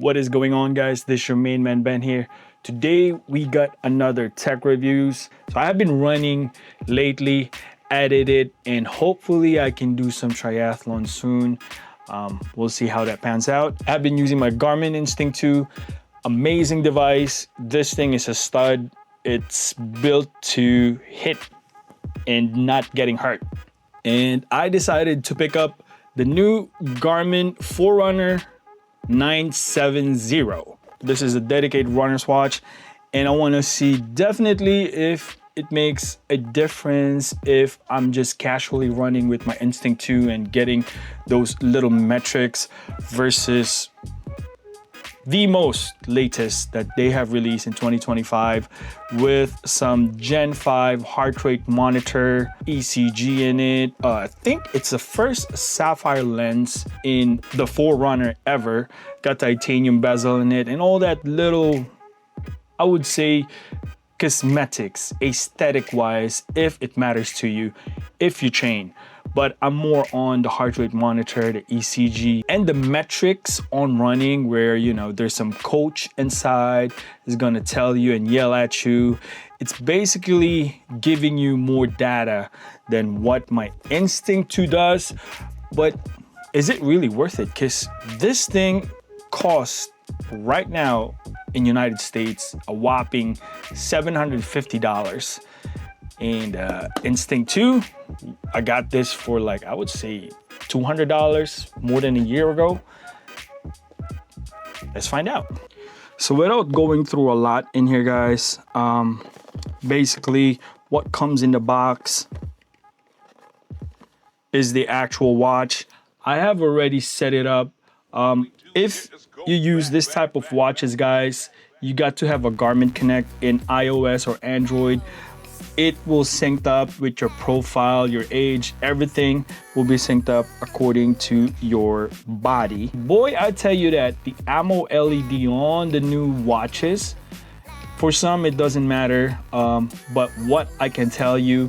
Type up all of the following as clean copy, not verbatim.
What is going on, guys? This is your main man Ben here. Today we got another tech reviews. So I have been running lately, edited, and hopefully I can do some triathlon soon. We'll see how that pans out. I've been using my Garmin Instinct 2. Amazing device. This thing is a stud. It's built to hit and not getting hurt. And I decided to pick up the new Garmin Forerunner 970. This is a dedicated runner's watch, and I want to see definitely if it makes a difference if I'm just casually running with my Instinct 2 and getting those little metrics versus the most latest that they have released in 2025 with some Gen 5 heart rate monitor, ECG in it. I think it's the first sapphire lens in the Forerunner ever. Got titanium bezel in it and all that little, I would say, cosmetics, aesthetic wise, if it matters to you, if you train. But I'm more on the heart rate monitor, the ECG, and the metrics on running where, you know, there's some coach inside is gonna tell you and yell at you. It's basically giving you more data than what my Instinct 2 does. But is it really worth it? Because this thing costs right now in United States a whopping $750. And Instinct 2, I got this for like, I would say $200 more than a year ago. Let's find out. So without going through a lot in here, guys, basically what comes in the box is the actual watch. I have already set it up. If you use this type of watches, guys, you got to have a Garmin Connect in iOS or Android. It will sync up with your profile, your age, everything will be synced up according to your body. Boy, I tell you that the ammo LED on the new watches, for some it doesn't matter, but what I can tell you,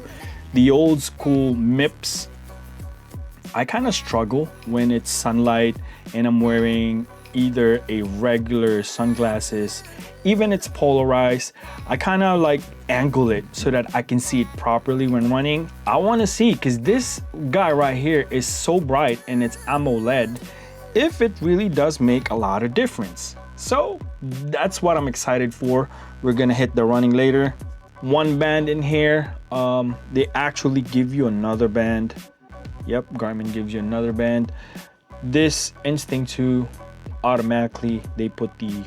the old school MIPS, I kind of struggle when it's sunlight and I'm wearing either a regular sunglasses, even it's polarized, I kind of like angle it so that I can see it properly when running. I want to see, because this guy right here is so bright and it's AMOLED, if it really does make a lot of difference. So that's what I'm excited for. We're gonna hit the running later. One band in here, they actually give you another band. Yep, Garmin gives you another band. This Instinct 2, automatically they put the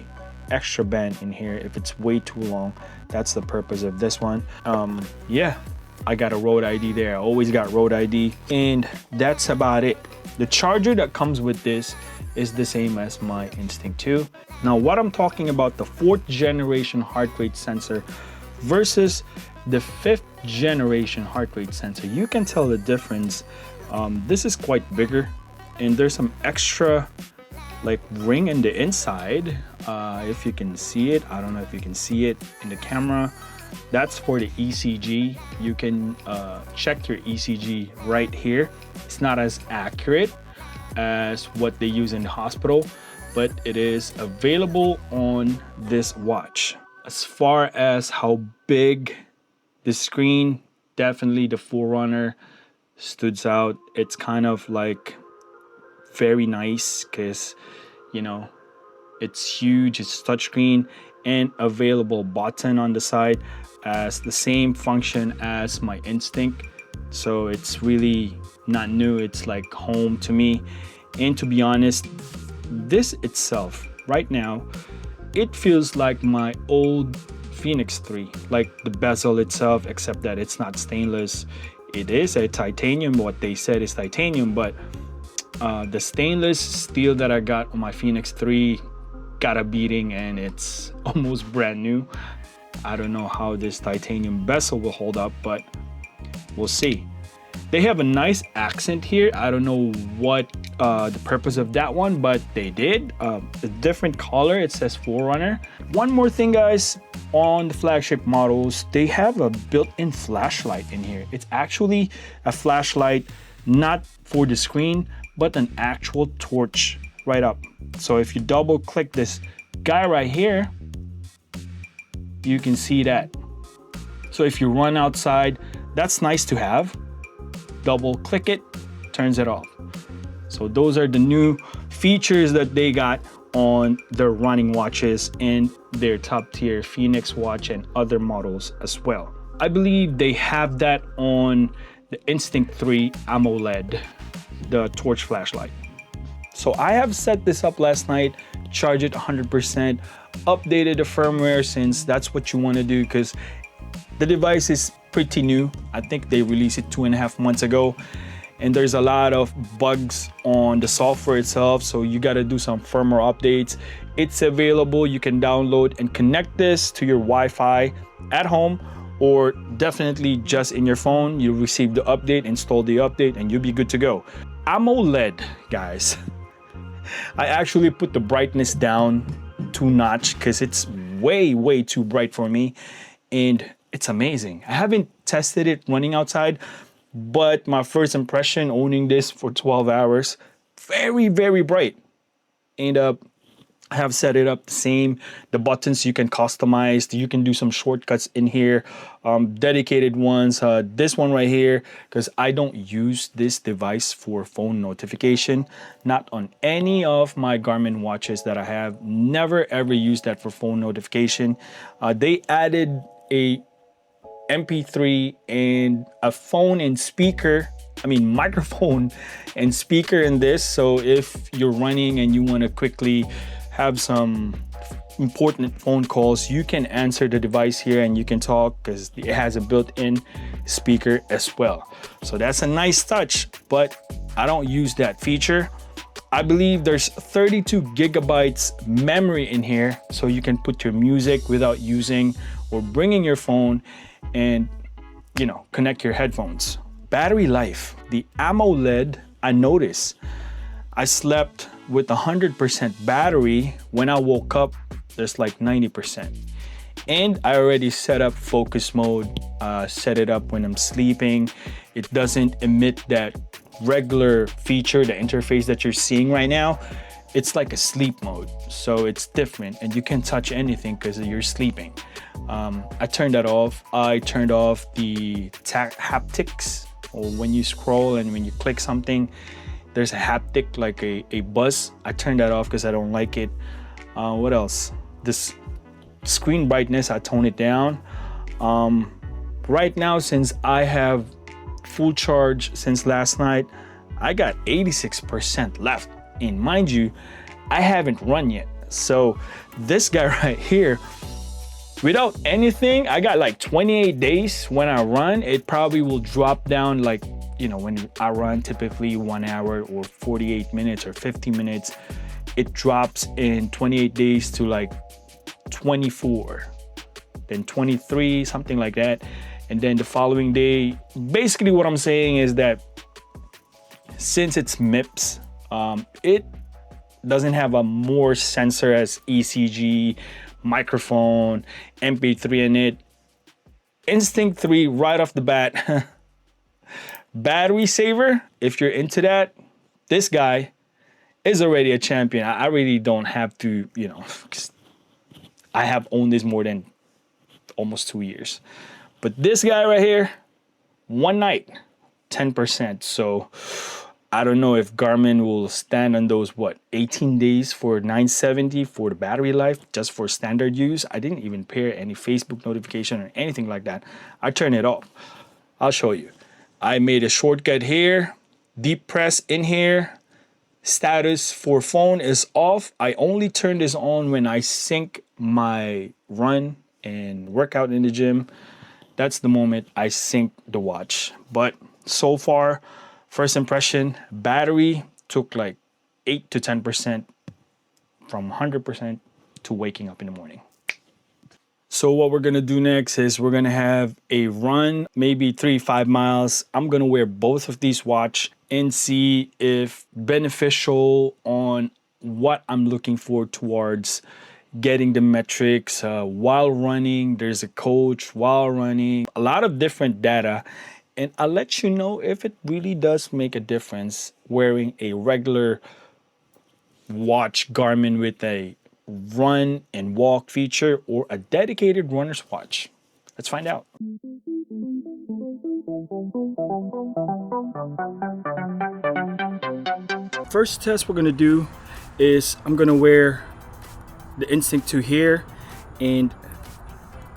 extra band in here if it's way too long. That's the purpose of this one. Yeah, I got a road ID there. I always got road ID, and that's about it. The charger that comes with this is the same as my Instinct 2. Now what I'm talking about, the 4th generation heart rate sensor versus the 5th generation heart rate sensor, you can tell the difference. This is quite bigger, and there's some extra like ring in the inside. If you can see it, I don't know if you can see it in the camera. That's for the ECG. You can check your ECG right here. It's not as accurate as what they use in the hospital, but it is available on this watch. As far as how big the screen, definitely the Forerunner stood out. It's kind of like very nice because, you know, it's huge, it's touchscreen and available button on the side as the same function as my Instinct. So it's really not new, it's like home to me. And to be honest, this itself right now, it feels like my old Fenix 3, like the bezel itself, except that it's not stainless. It is a titanium, what they said is titanium, but the stainless steel that I got on my Fenix 3 got a beating, and it's almost brand new. I don't know how this titanium bezel will hold up, but we'll see. They have a nice accent here. I don't know what the purpose of that one, but they did. A different color, it says Forerunner. One more thing, guys, on the flagship models, they have a built-in flashlight in here. It's actually a flashlight, not for the screen, but an actual torch right up. So if you double click this guy right here, you can see that. So if you run outside, that's nice to have. Double click it, turns it off. So those are the new features that they got on their running watches and their top tier Phoenix watch and other models as well. I believe they have that on the Instinct 3 AMOLED, the torch flashlight. So I have set this up last night, charged it 100%, updated the firmware since that's what you want to do because the device is pretty new. I think they released it 2.5 months ago, and there's a lot of bugs on the software itself, so you got to do some firmware updates. It's available. You can download and connect this to your Wi-Fi at home, or definitely just in your phone. You receive the update, install the update, and you'll be good to go. AMOLED, guys. I actually put the brightness down 2 notch because it's way too bright for me, and it's amazing. I haven't tested it running outside, but my first impression owning this for 12 hours, very bright. And I have set it up the same. The buttons you can customize. You can do some shortcuts in here, dedicated ones. This one right here, because I don't use this device for phone notification. Not on any of my Garmin watches that I have. Never ever used that for phone notification. They added a MP3 and a phone and speaker, microphone and speaker in this. So if you're running and you want to quickly have some important phone calls, you can answer the device here and you can talk because it has a built-in speaker as well. So that's a nice touch, but I don't use that feature. I believe there's 32 gigabytes memory in here, so you can put your music without using or bringing your phone and connect your headphones. Battery life, the AMOLED, I noticed I slept with 100% battery. When I woke up, there's like 90%. And I already set up focus mode, set it up when I'm sleeping. It doesn't emit that regular feature, the interface that you're seeing right now. It's like a sleep mode, so it's different and you can't touch anything because you're sleeping. I turned that off. I turned off the haptics, or when you scroll and when you click something, there's a haptic, like a buzz. I turned that off because I don't like it. What else? This screen brightness, I tone it down. Right now, since I have full charge since last night, I got 86% left. And mind you, I haven't run yet. So this guy right here, without anything, I got like 28 days. When I run, it probably will drop down, like, when I run typically 1 hour or 48 minutes or 50 minutes, it drops in 28 days to like 24, then 23, something like that. And then the following day, basically what I'm saying is that since it's MIPS, it doesn't have a more sensor as ECG, microphone, MP3 in it. Instinct 3 right off the bat. Battery saver, if you're into that, this guy is already a champion. I really don't have to, I have owned this more than almost 2 years. But this guy right here, one night, 10%. So I don't know if Garmin will stand on those, 18 days for 970 for the battery life, just for standard use. I didn't even pair any Facebook notification or anything like that. I turned it off. I'll show you. I made a shortcut here, deep press in here. Status for phone is off. I only turn this on when I sync my run and workout in the gym. That's the moment I sync the watch. But so far, first impression, battery took like 8 to 10% from 100% to waking up in the morning. So what we're gonna do next is we're gonna have a run, maybe 3-5 miles. I'm gonna wear both of these watch and see if beneficial on what I'm looking for towards getting the metrics while running. There's a coach while running, a lot of different data. And I'll let you know if it really does make a difference wearing a regular watch Garmin with a run and walk feature or a dedicated runner's watch? Let's find out. First test we're gonna do is I'm gonna wear the Instinct 2 here and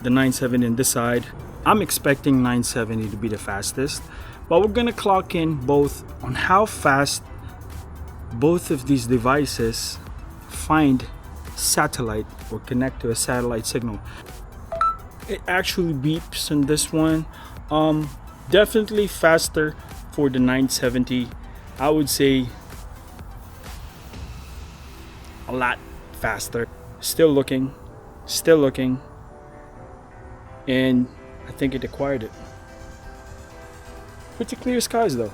the 970 on this side. I'm expecting 970 to be the fastest, but we're gonna clock in both on how fast both of these devices find satellite or connect to a satellite signal. It actually beeps on this one. Definitely faster for the 970. I would say a lot faster. Still looking, and I think it acquired it. Pretty clear skies though.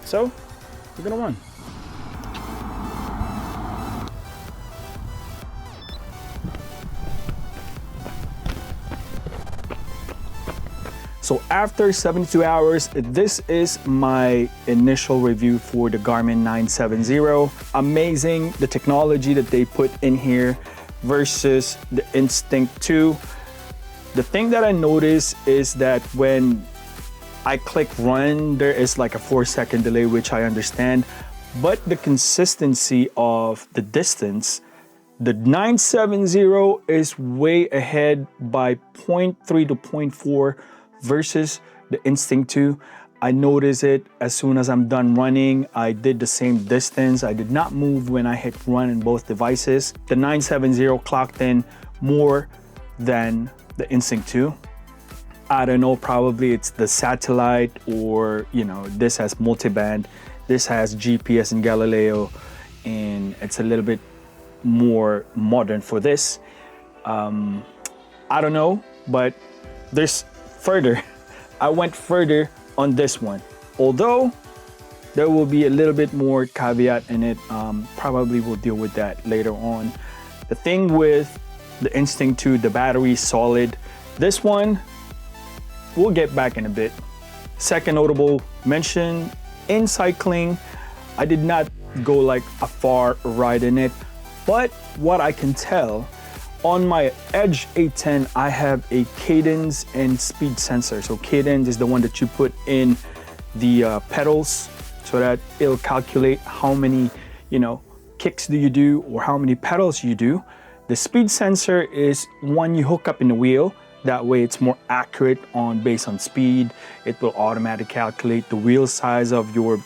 So we're gonna run. So after 72 hours, this is my initial review for the Garmin 970. Amazing, the technology that they put in here versus the Instinct 2. The thing that I noticed is that when I click run, there is like a 4-second delay, which I understand, but the consistency of the distance, the 970 is way ahead by 0.3 to 0.4 versus the Instinct 2. I notice it as soon as I'm done running. I did the same distance. I did not move when I hit run in both devices. The 970 clocked in more than the Instinct 2. I don't know, probably it's the satellite, or this has multiband, this has GPS and Galileo, and it's a little bit more modern for this. I don't know, but there's further. I went further on this one, although there will be a little bit more caveat in it. Probably we'll deal with that later on. The thing with the Instinct 2, the battery is solid. This one, we'll get back in a bit. Second notable mention, in cycling, I did not go like a far ride in it, but what I can tell, on my Edge 810, I have a cadence and speed sensor. So cadence is the one that you put in the pedals so that it'll calculate how many, kicks do you do or how many pedals you do. The speed sensor is one you hook up in the wheel. That way it's more accurate based on speed. It will automatically calculate the wheel size of your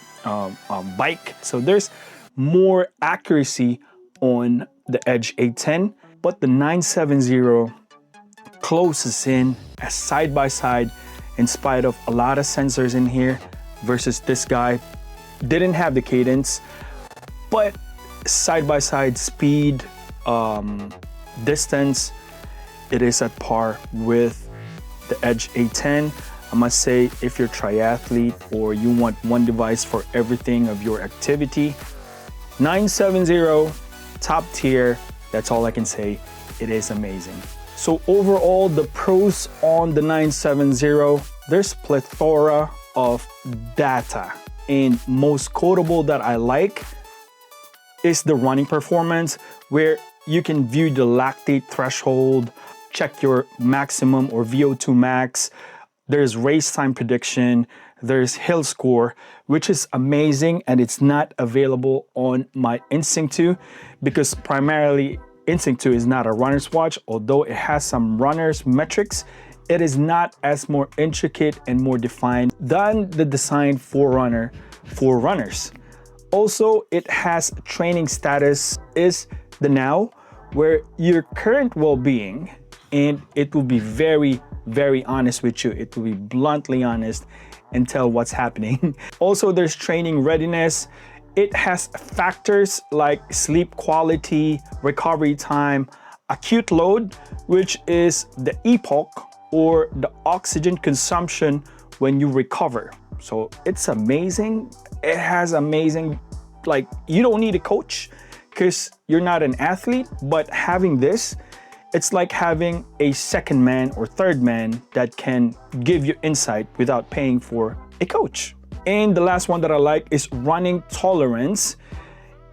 bike. So there's more accuracy on the Edge 810. But the 970 closes in as side by side in spite of a lot of sensors in here versus this guy. Didn't have the cadence, but side by side speed, distance, it is at par with the Edge 810. I must say, if you're a triathlete or you want one device for everything of your activity, 970, top tier. That's all I can say. It is amazing. So overall, the pros on the 970, there's plethora of data. And most quotable that I like is the running performance, where you can view the lactate threshold, check your maximum or VO2 max. There's race time prediction. There's hill score, which is amazing, and it's not available on my Instinct 2 because primarily Instinct 2 is not a runner's watch. Although it has some runner's metrics, it is not as more intricate and more defined than the design Forerunner for runners. Also, it has training status is the now, where your current well-being, and it will be very, very honest with you. It will be bluntly honest and tell what's happening. Also, there's training readiness. It has factors like sleep quality, recovery time, acute load, which is the epoch or the oxygen consumption when you recover. So it's amazing. It has amazing, you don't need a coach because you're not an athlete, but having this, it's like having a second man or third man that can give you insight without paying for a coach. And the last one that I like is running tolerance.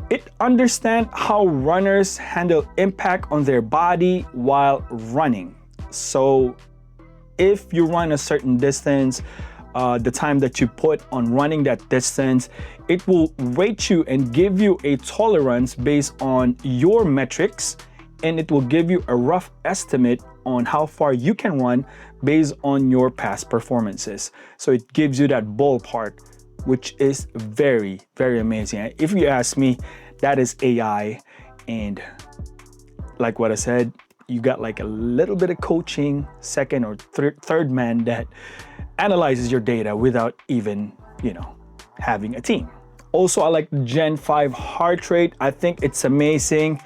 It understands how runners handle impact on their body while running. So if you run a certain distance, the time that you put on running that distance, it will rate you and give you a tolerance based on your metrics, and it will give you a rough estimate on how far you can run based on your past performances. So it gives you that ballpark, which is very, very amazing. If you ask me, that is AI. And like what I said, you got like a little bit of coaching, second or third man that analyzes your data without even, having a team. Also, I like the Gen 5 heart rate. I think it's amazing.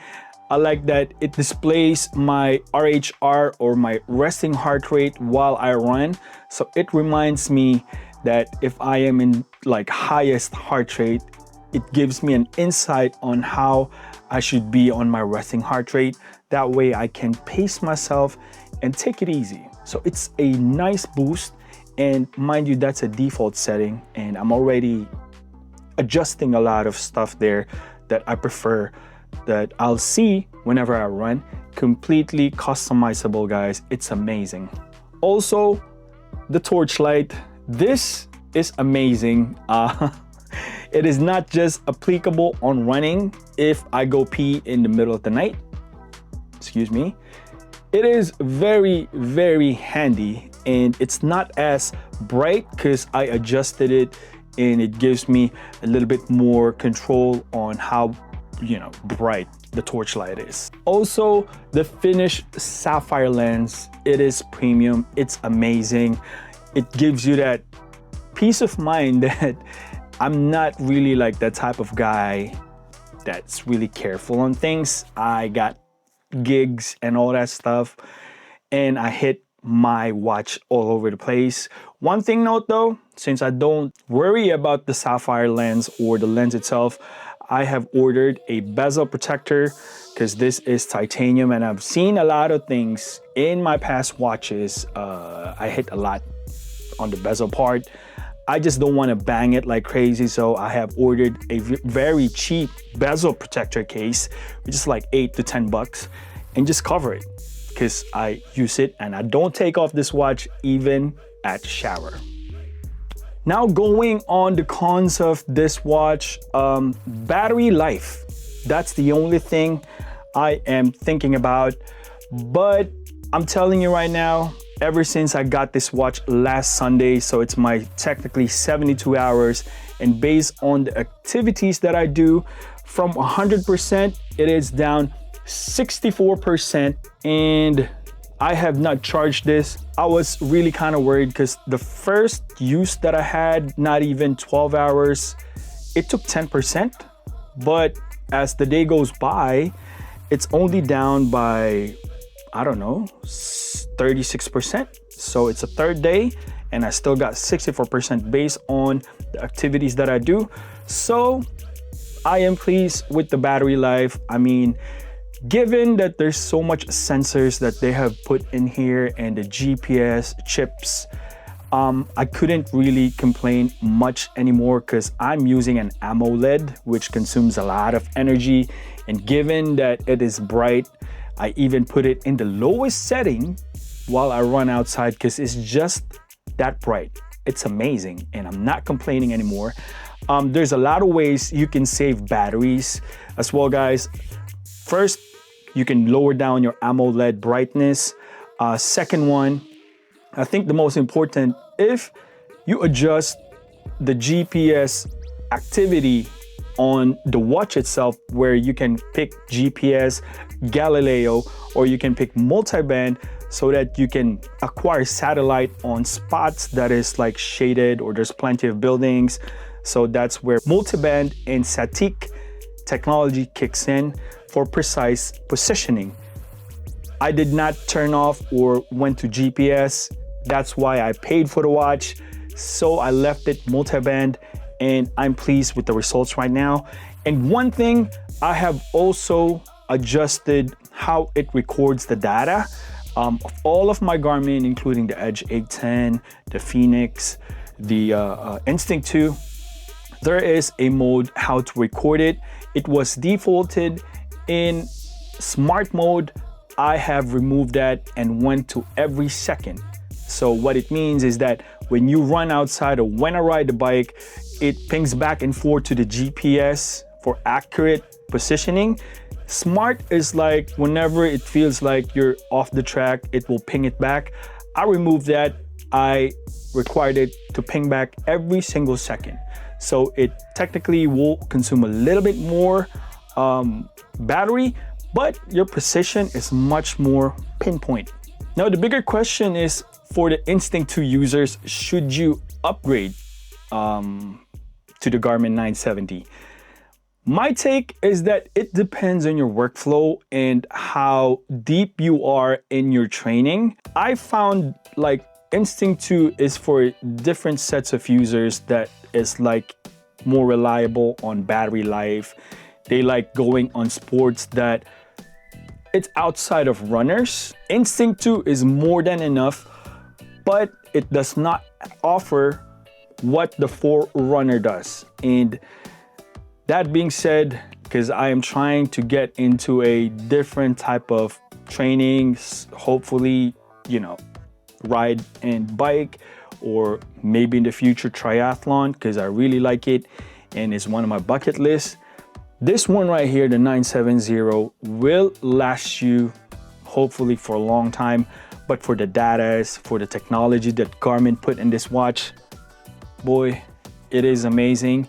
I like that it displays my RHR, or my resting heart rate, while I run. So it reminds me that if I am in like highest heart rate, it gives me an insight on how I should be on my resting heart rate. That way I can pace myself and take it easy. So it's a nice boost. And mind you, that's a default setting, and I'm already adjusting a lot of stuff there that I prefer, that I'll see whenever I run. Completely customizable, guys. It's amazing. Also, the torchlight. This is amazing. It is not just applicable on running if I go pee in the middle of the night. Excuse me. It is very, very handy, and it's not as bright because I adjusted it, and it gives me a little bit more control on how bright the torchlight is. Also, the finished sapphire lens, it is premium. It's amazing. It gives you that peace of mind that I'm not really like that type of guy that's really careful on things. I got gigs and all that stuff, and I hit my watch all over the place. One thing note though, since I don't worry about the sapphire lens or the lens itself, I have ordered a bezel protector because this is titanium, and I've seen a lot of things in my past watches. I hit a lot on the bezel part. I just don't want to bang it like crazy, so I have ordered a very cheap bezel protector case, which is like $8 to $10, and just cover it because I use it and I don't take off this watch even at shower. Now going on the cons of this watch, battery life. That's the only thing I am thinking about, but I'm telling you right now, ever since I got this watch last Sunday, so it's my technically 72 hours, and based on the activities that I do, from 100%, it is down 64%, and I have not charged this. I was really kind of worried because the first use that I had, not even 12 hours, it took 10%, but as the day goes by, it's only down by, I don't know, 36%. So it's a third day and I still got 64% based on the activities that I do. So I am pleased with the battery life. I mean, given that there's so much sensors that they have put in here and the GPS chips, I couldn't really complain much anymore because I'm using an AMOLED, which consumes a lot of energy. And given that it is bright, I even put it in the lowest setting while I run outside because it's just that bright. It's amazing and I'm not complaining anymore. There's a lot of ways you can save batteries as well, guys. First, you can lower down your AMOLED brightness. Second one, I think the most important, if you adjust the GPS activity on the watch itself, where you can pick GPS, Galileo, or you can pick multiband so that you can acquire satellite on spots that is like shaded or there's plenty of buildings. So that's where multiband and static technology kicks in for precise positioning. I did not turn off or went to GPS. That's why I paid for the watch. So I left it multiband and I'm pleased with the results right now. And one thing, I have also adjusted how it records the data of all of my Garmin, including the Edge 810, the Phoenix, the Instinct 2. There is a mode how to record it. it was defaulted. In smart mode, I have removed that and went to every second. So what it means is that when you run outside or when I ride the bike, it pings back and forth to the GPS for accurate positioning. Smart is like whenever it feels like you're off the track, it will ping it back. I removed that. I required it to ping back every single second. So it technically will consume a little bit more battery, but your precision is much more pinpoint. Now, the bigger question is for the Instinct 2 users, should you upgrade to the Garmin 970? My take is that it depends on your workflow and how deep you are in your training. I found like Instinct 2 is for different sets of users that is like more reliable on battery life. They like going on sports that it's outside of runners. Instinct 2 is more than enough, but it does not offer what the Forerunner does. And that being said, because I am trying to get into a different type of training, hopefully, you know, ride and bike, or maybe in the future triathlon, because I really like it and it's one of my bucket lists. This one right here, the 970, will last you hopefully for a long time, but for the data, for the technology that Garmin put in this watch, boy, it is amazing.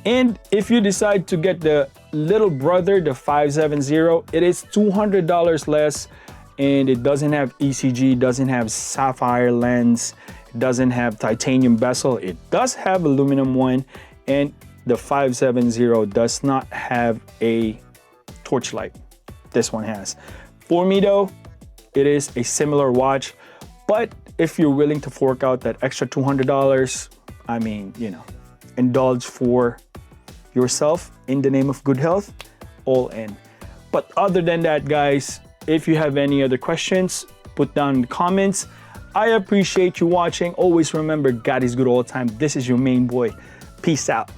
And if you decide to get the little brother, the 570, it is $200 less, and it doesn't have ECG, doesn't have sapphire lens, it doesn't have titanium bezel. It does have aluminum one, and the 570 does not have a torchlight. This one has. For me though, it is a similar watch, but if you're willing to fork out that extra $200, I mean, you know, indulge for yourself in the name of good health, all in. But other than that, guys, if you have any other questions, put down in the comments. I appreciate you watching. Always remember, God is good all the time. This is your main boy. Peace out.